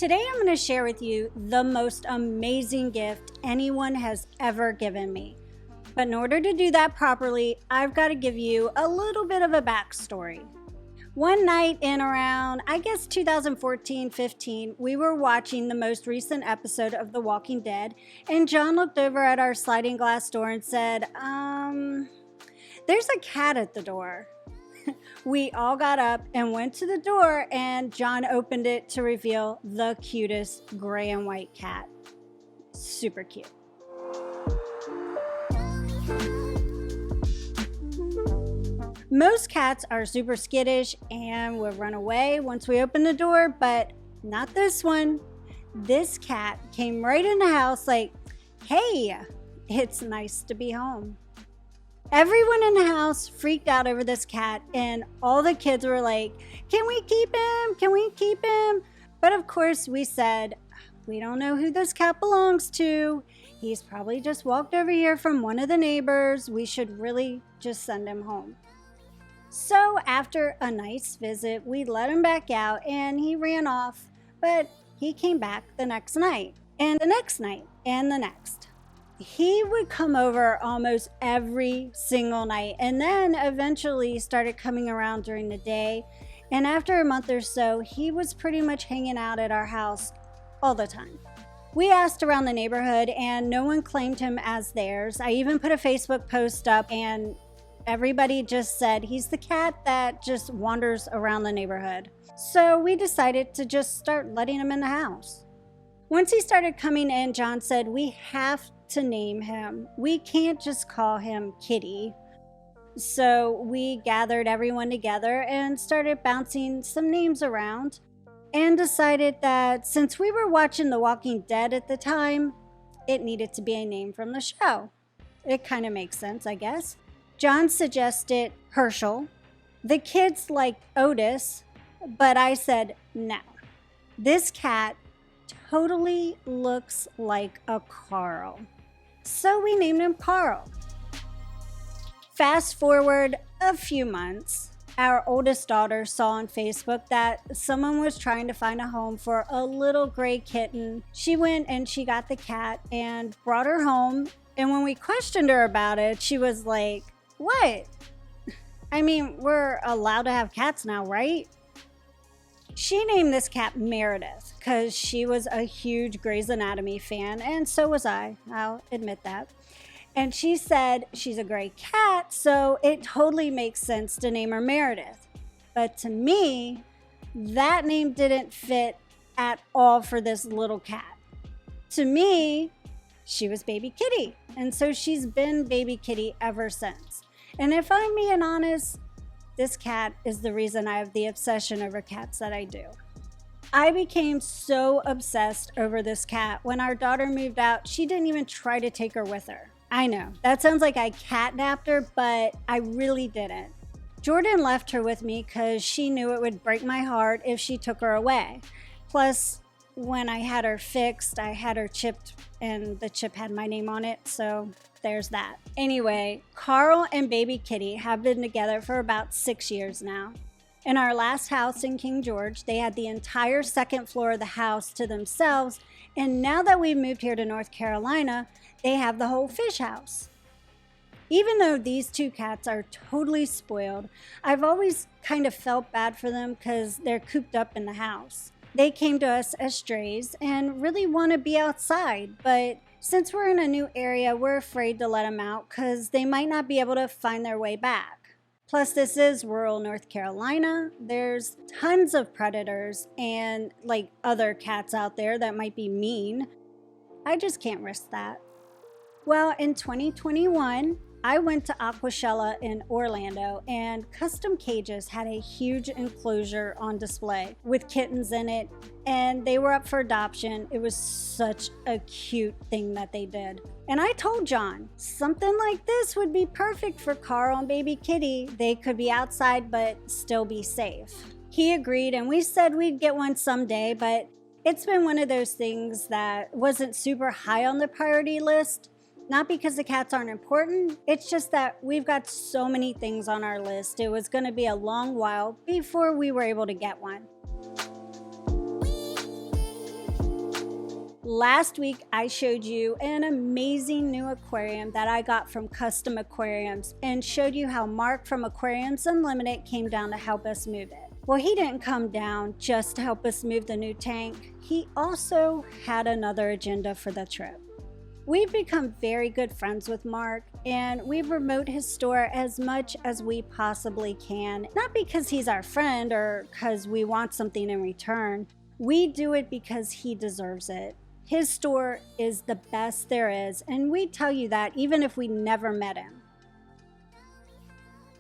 Today I'm going to share with you the most amazing gift anyone has ever given me. But in order to do that properly, I've got to give you a little bit of a backstory. One night in around, I guess 2014-15, we were watching the most recent episode of The Walking Dead, and John looked over at our sliding glass door and said, there's a cat at the door. We all got up and went to the door, and John opened it to reveal the cutest gray and white cat. Super cute. Most cats are super skittish and will run away once we open the door, but not this one. This cat came right in the house like, hey, it's nice to be home. Everyone in the house freaked out over this cat, and all the kids were like, can we keep him? Can we keep him? But of course we said, we don't know who this cat belongs to. He's probably just walked over here from one of the neighbors. We should really just send him home. So after a nice visit, we let him back out and he ran off, but he came back the next night and the next night and the next. He would come over almost every single night and then eventually started coming around during the day. And after a month or so, he was pretty much hanging out at our house all the time. We asked around the neighborhood and no one claimed him as theirs. I even put a Facebook post up and everybody just said he's the cat that just wanders around the neighborhood. So we decided to just start letting him in the house. Once he started coming in, John said, we have to name him. We can't just call him Kitty. So we gathered everyone together and started bouncing some names around and decided that since we were watching The Walking Dead at the time, it needed to be a name from the show. It kind of makes sense, I guess. John suggested Herschel. The kids liked Otis, but I said no. This cat totally looks like a Carl. So we named him Carl. Fast forward a few months, our oldest daughter saw on Facebook that someone was trying to find a home for a little gray kitten. She went and she got the cat and brought her home. And when we questioned her about it, she was like, what? I mean, we're allowed to have cats now, right? She named this cat Meredith because she was a huge Grey's Anatomy fan, and so was I. I'll admit that. And she said she's a gray cat, so it totally makes sense to name her Meredith. But to me, that name didn't fit at all for this little cat. To me, she was Baby Kitty, and so she's been Baby Kitty ever since. And if I'm being honest, this cat is the reason I have the obsession over cats that I do. I became so obsessed over this cat. When our daughter moved out, she didn't even try to take her with her. I know, that sounds like I catnapped her, but I really didn't. Jordan left her with me because she knew it would break my heart if she took her away. Plus, when I had her fixed, I had her chipped and the chip had my name on it, so there's that. Anyway, Carl and Baby Kitty have been together for about 6 years now. In our last house in King George, they had the entire second floor of the house to themselves, and now that we've moved here to North Carolina, they have the whole fish house. Even though these two cats are totally spoiled, I've always kind of felt bad for them because they're cooped up in the house. They came to us as strays and really want to be outside, but since we're in a new area, we're afraid to let them out because they might not be able to find their way back. Plus, this is rural North Carolina. There's tons of predators and like other cats out there that might be mean. I just can't risk that. Well, in 2021, I went to Aquashella in Orlando, and Custom Cages had a huge enclosure on display with kittens in it, and they were up for adoption. It was such a cute thing that they did. And I told John, something like this would be perfect for Carl and Baby Kitty. They could be outside but still be safe. He agreed, and we said we'd get one someday, but it's been one of those things that wasn't super high on the priority list. Not because the cats aren't important, it's just that we've got so many things on our list. It was going to be a long while before we were able to get one. Last week, I showed you an amazing new aquarium that I got from Custom Aquariums and showed you how Mark from Aquariums Unlimited came down to help us move it. Well, he didn't come down just to help us move the new tank. He also had another agenda for the trip. We've become very good friends with Mark, and we promote his store as much as we possibly can. Not because he's our friend or because we want something in return. We do it because he deserves it. His store is the best there is, and we tell you that even if we never met him.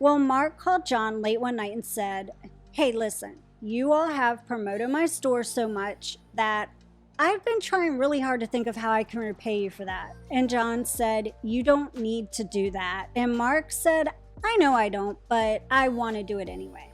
Well, Mark called John late one night and said, "Hey, listen, you all have promoted my store so much that I've been trying really hard to think of how I can repay you for that." And John said, "You don't need to do that." And Mark said, "I know I don't, but I want to do it anyway."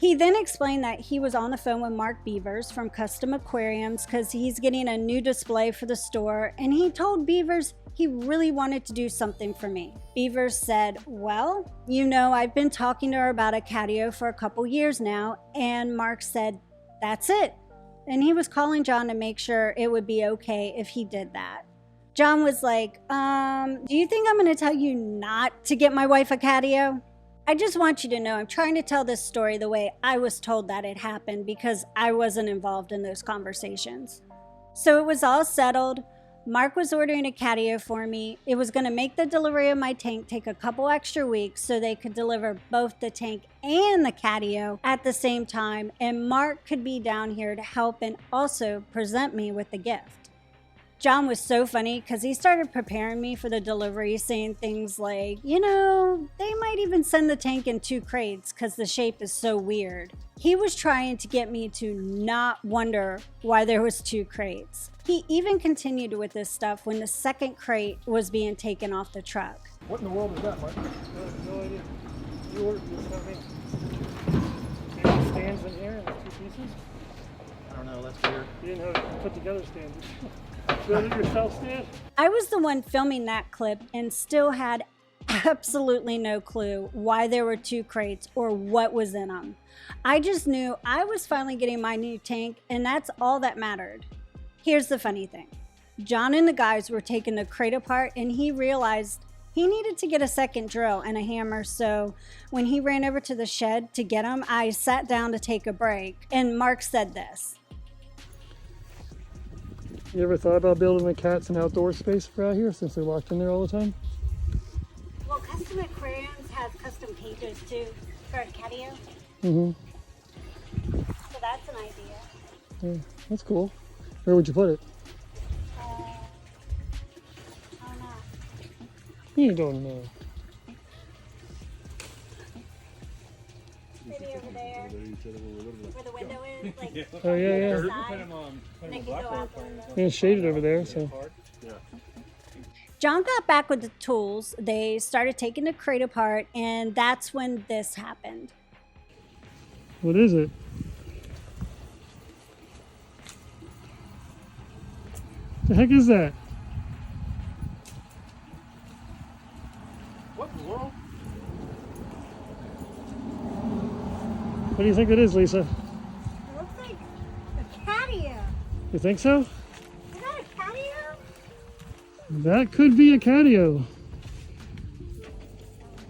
He then explained that he was on the phone with Mark Beavers from Custom Aquariums because he's getting a new display for the store, and he told Beavers he really wanted to do something for me. Beavers said, "Well, you know, I've been talking to her about a catio for a couple years now," and Mark said, "That's it." And he was calling John to make sure it would be okay if he did that. John was like, do you think I'm going to tell you not to get my wife a catio? I just want you to know I'm trying to tell this story the way I was told that it happened because I wasn't involved in those conversations. So it was all settled. Mark was ordering a catio for me. It was going to make the delivery of my tank take a couple extra weeks so they could deliver both the tank and the catio at the same time, and Mark could be down here to help and also present me with the gift. John was so funny because he started preparing me for the delivery, saying things like, you know, they might even send the tank in 2 crates because the shape is so weird. He was trying to get me to not wonder why there was 2 crates. He even continued with this stuff when the second crate was being taken off the truck. What in the world is that, Mark? No idea. You ordered this, not me. Any stands in here in the 2 pieces? I don't know, that's weird. You didn't have it put together stands, did you? Build it yourself, Stan? I was the one filming that clip and still had absolutely no clue why there were 2 crates or what was in them. I just knew I was finally getting my new tank, and that's all that mattered. Here's the funny thing. John and the guys were taking the crate apart, and he realized he needed to get a second drill and a hammer, so when he ran over to the shed to get them, I sat down to take a break, and Mark said this. You ever thought about building the cats an outdoor space for out here since they're locked in there all the time? Well, Custom Aquariums has custom cages too for a catio. Mm-hmm. So that's an idea. Yeah, that's cool. Where would you put it? I don't know. You don't know. Maybe over there, where the window is. Like, Oh, yeah, yeah. And they can go out the window. Yeah, it's shaded over there, so. John got back with the tools. They started taking the crate apart, and that's when this happened. What is it? The heck is that? What in the world? What do you think it is, Lisa? It looks like a catio. You think so? Is that a catio? That could be a catio.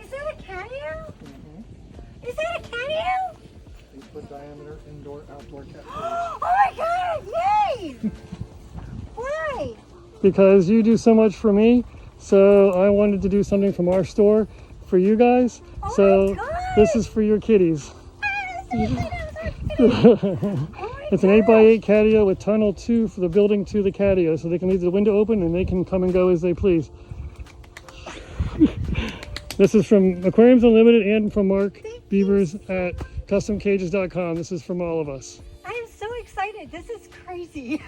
Is that a catio? Mm-hmm. Is that a catio? 8-foot diameter indoor outdoor cat. Oh my god! Yay! Why? Because you do so much for me, so I wanted to do something from our store for you guys. Oh So my God. this is for your kitties. Oh It's an 8x8 catio with tunnel 2 for the building to the catio, so they can leave the window open and they can come and go as they please. This is from Aquariums Unlimited and from Mark Beavers at CustomCages.com. This is from all of us. I am so excited. This is crazy.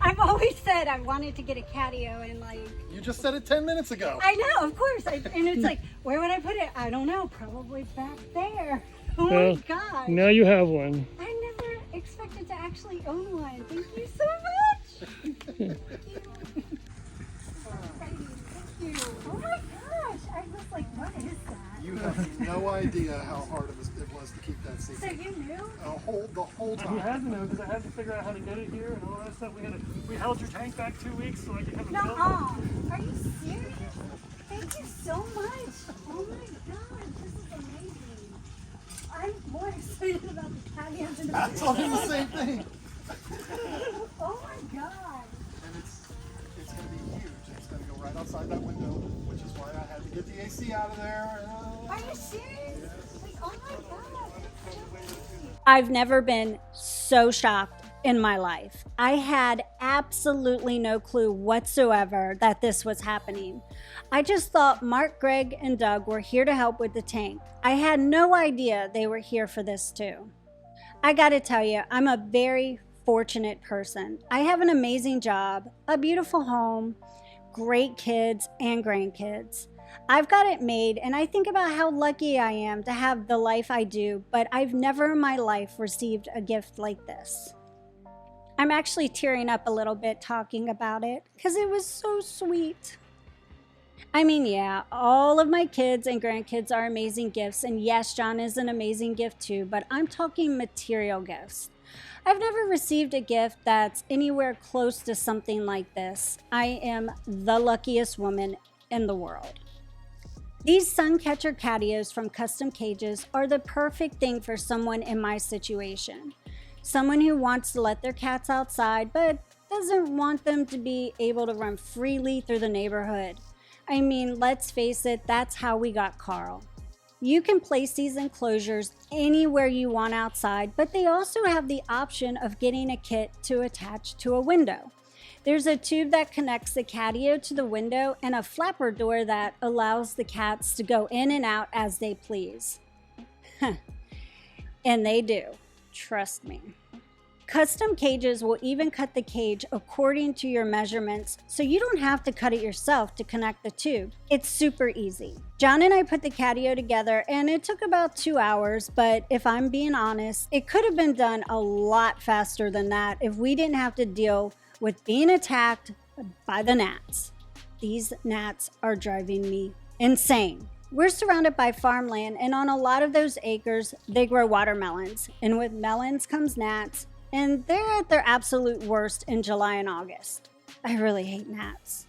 I've always said I wanted to get a catio, and like, You just said it 10 minutes ago. I know, of course. And it's like, where would I put it? I don't know. Probably back there. Oh my Well, gosh. now you have one. I never expected to actually own one. Thank you so much. Thank you. Thank you. Oh my gosh. I was like, what is that? You have no idea how hard it was was to keep that So secret. you knew? The whole You time. had to know because I had to figure out how to get it here and all that stuff. We held your tank back 2 weeks so I could have it built. Are you serious? Thank you so much. Oh my God, this is amazing. I'm more excited about the patios and the I told him the same thing. Oh my God. And it's going to be huge. It's going to go right outside that window, which is why I had to get the AC out of there. Are you serious? Like, oh my God. I've never been so shocked in my life. I had absolutely no clue whatsoever that this was happening. I just thought Mark, Greg, and Doug were here to help with the tank. I had no idea they were here for this too. I gotta tell you, I'm a very fortunate person. I have an amazing job, a beautiful home, great kids and grandkids. I've got it made, and I think about how lucky I am to have the life I do, but I've never in my life received a gift like this. I'm actually tearing up a little bit talking about it because it was so sweet. I mean, yeah, all of my kids and grandkids are amazing gifts, and yes, John is an amazing gift too, but I'm talking material gifts. I've never received a gift that's anywhere close to something like this. I am the luckiest woman in the world. These sun catcher catios from Custom Cages are the perfect thing for someone in my situation. Someone who wants to let their cats outside but doesn't want them to be able to run freely through the neighborhood. I mean, let's face it, that's how we got Carl. You can place these enclosures anywhere you want outside, but they also have the option of getting a kit to attach to a window. There's a tube that connects the catio to the window and a flapper door that allows the cats to go in and out as they please. And they do, trust me. Custom Cages will even cut the cage according to your measurements, so you don't have to cut it yourself to connect the tube. It's super easy. John and I put the catio together and it took about 2 hours, but if I'm being honest, it could have been done a lot faster than that if we didn't have to deal with being attacked by the gnats. These gnats are driving me insane. We're surrounded by farmland, and on a lot of those acres, they grow watermelons. And with melons comes gnats, and they're at their absolute worst in July and August. I really hate gnats.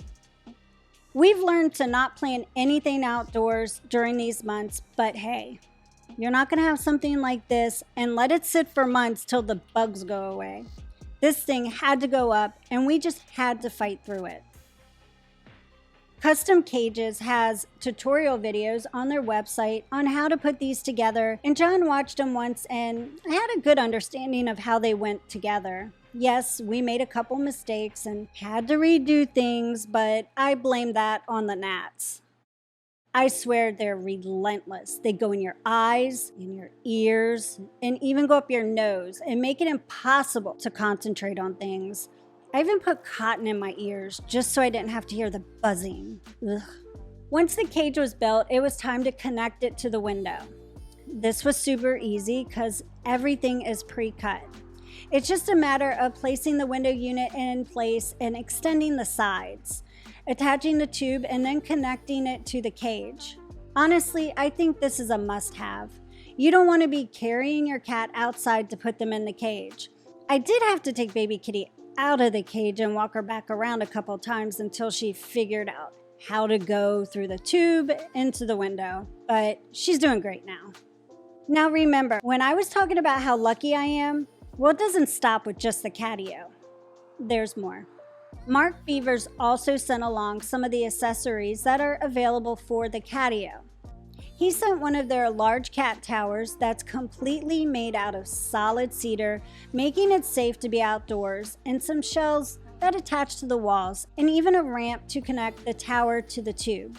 We've learned to not plan anything outdoors during these months, but hey, you're not gonna have something like this and let it sit for months till the bugs go away. This thing had to go up, and we just had to fight through it. Custom Cages has tutorial videos on their website on how to put these together, and John watched them once and had a good understanding of how they went together. Yes, we made a couple mistakes and had to redo things, but I blame that on the gnats. I swear they're relentless. They go in your eyes, in your ears, and even go up your nose and make it impossible to concentrate on things. I even put cotton in my ears just so I didn't have to hear the buzzing. Ugh. Once the cage was built, it was time to connect it to the window. This was super easy because everything is pre-cut. It's just a matter of placing the window unit in place and extending the sides, attaching the tube, and then connecting it to the cage. Honestly, I think this is a must-have. You don't want to be carrying your cat outside to put them in the cage. I did have to take baby Kitty out of the cage and walk her back around a couple times until she figured out how to go through the tube into the window, but she's doing great now. Now remember, when I was talking about how lucky I am, well, it doesn't stop with just the catio. There's more. Mark Beavers also sent along some of the accessories that are available for the catio. He sent one of their large cat towers that's completely made out of solid cedar, making it safe to be outdoors, and some shelves that attach to the walls, and even a ramp to connect the tower to the tube.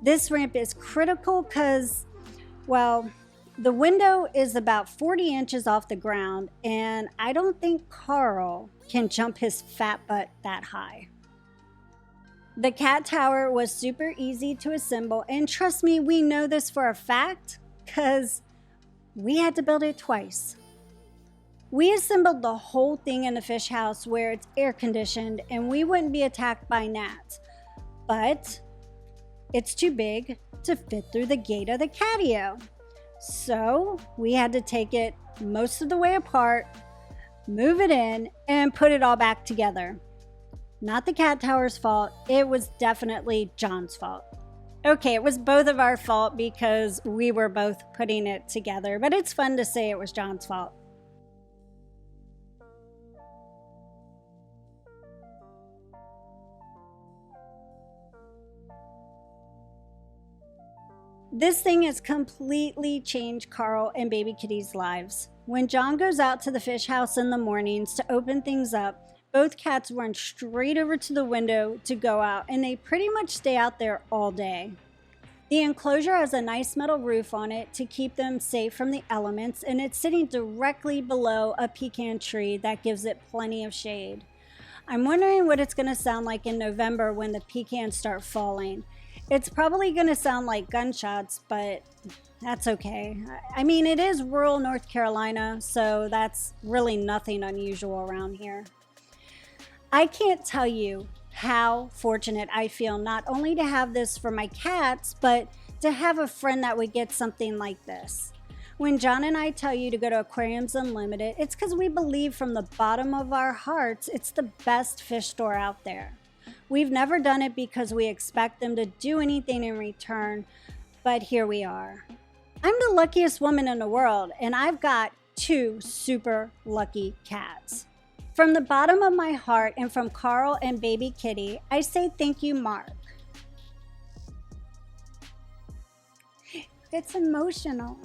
This ramp is critical because, well, the window is about 40 inches off the ground, and I don't think Carl can jump his fat butt that high. The cat tower was super easy to assemble, and trust me, we know this for a fact because we had to build it twice. We assembled the whole thing in the fish house where it's air conditioned and we wouldn't be attacked by gnats, but it's too big to fit through the gate of the catio. So we had to take it most of the way apart, move it in, and put it all back together. Not the cat tower's fault. It was definitely John's fault. Okay, it was both of our fault because we were both putting it together, but it's fun to say it was John's fault. This thing has completely changed Carl and baby Kitty's lives. When John goes out to the fish house in the mornings to open things up, both cats run straight over to the window to go out, and they pretty much stay out there all day. The enclosure has a nice metal roof on it to keep them safe from the elements, and it's sitting directly below a pecan tree that gives it plenty of shade. I'm wondering what it's going to sound like in November when the pecans start falling. It's probably going to sound like gunshots, but that's okay. I mean, it is rural North Carolina, so that's really nothing unusual around here. I can't tell you how fortunate I feel not only to have this for my cats, but to have a friend that would get something like this. When John and I tell you to go to Aquariums Unlimited, it's because we believe from the bottom of our hearts it's the best fish store out there. We've never done it because we expect them to do anything in return, but here we are. I'm the luckiest woman in the world, and I've got 2 super lucky cats. From the bottom of my heart and from Carl and baby Kitty, I say thank you, Mark. It's emotional.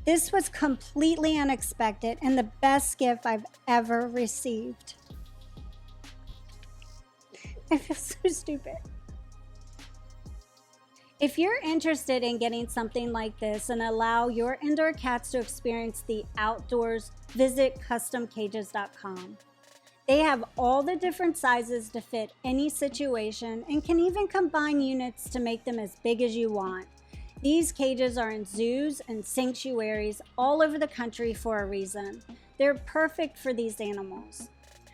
This was completely unexpected and the best gift I've ever received. I feel so stupid. If you're interested in getting something like this and allow your indoor cats to experience the outdoors, visit customcages.com. They have all the different sizes to fit any situation and can even combine units to make them as big as you want. These cages are in zoos and sanctuaries all over the country for a reason. They're perfect for these animals.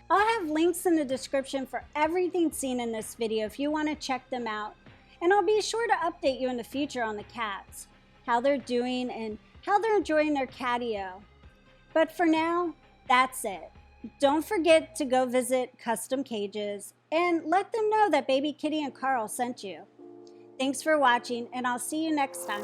I'll have links in the description for everything seen in this video if you want to check them out. And I'll be sure to update you in the future on the cats, how they're doing and how they're enjoying their catio. But for now, that's it. Don't forget to go visit Custom Cages and let them know that baby Kitty and Carl sent you. Thanks for watching, and I'll see you next time.